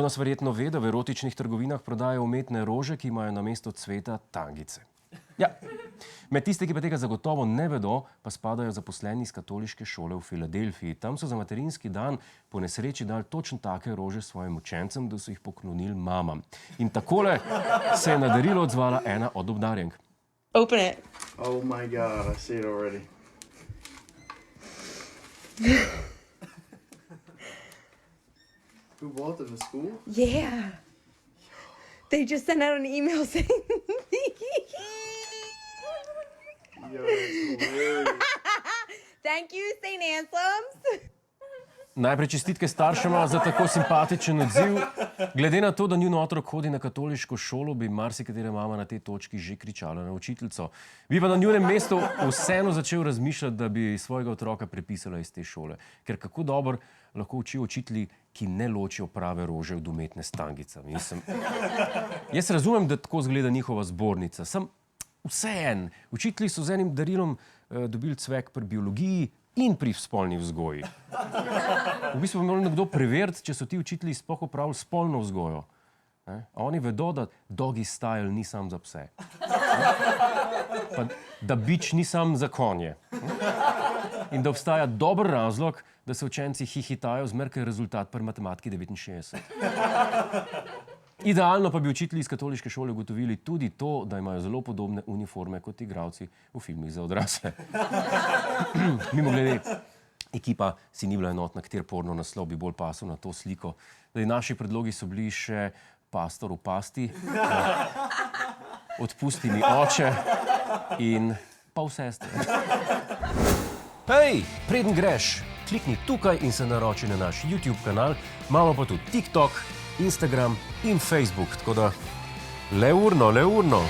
nas verjetno ve, da v erotičnih trgovinah prodajajo umetne rože, ki imajo namesto cveta tangice. Ja, med tiste, ki pa tega zagotovo ne vedo, pa spadajo zaposleni iz katoliške šole v Filadelfiji. Tam so za materinski dan po nesreči dali točno take rože svojim učencem, da so jih poklonili mamam. In takole se je na darilo odzvala ena od obdarjenk. Open it. Oh my God, I see it already. Who bought them to school? Yeah. They just sent out an email saying... Yo, that's hilarious. Thank you, St. Anselm's. Najprej čestitke staršema za tako simpatičen odziv. Glede na to, da njun otrok hodi na katoliško šolo, bi marsikatera mama na tej točki že kričala na učiteljico. Bi pa na njunem mestu vseeno začel razmišljati, da bi svojega otroka prepisala iz te šole. Ker kako dobro lahko učijo učitelji, ki ne ločijo prave rože od umetne s tangicami. Jaz razumem, da tako izgleda njihova zbornica. Sam vseeno, učitelji so z enim darilom dobili cvek pri biologiji in pri spolni vzgoji. V bistvu bi moral nekdo preveriti, če so ti učitelji sploh opravili spolno vzgojo. A oni vedo, da doggy style ni sam za pse. Pa da bič ni sam za konje. In da obstaja dober razlog, da se učenci hihitajo, zmer, ker je rezultat pri matematiki 69. Idealno pa bi učitelji iz katoliške šole ugotovili tudi to, da imajo zelo podobne uniforme kot igralci v filmih za odrasle. Mimogrede, ekipa si ni bila enotna, kater porno naslov bi bolj pasal na to sliko. Naši predlogi so bili še Pastor v pasti, Odpusti mi oče in Pol sestre. Hej, preden greš, klikni tukaj in se naroči na naš YouTube kanal, imamo pa tudi TikTok, Instagram in Facebook, tako da le urno.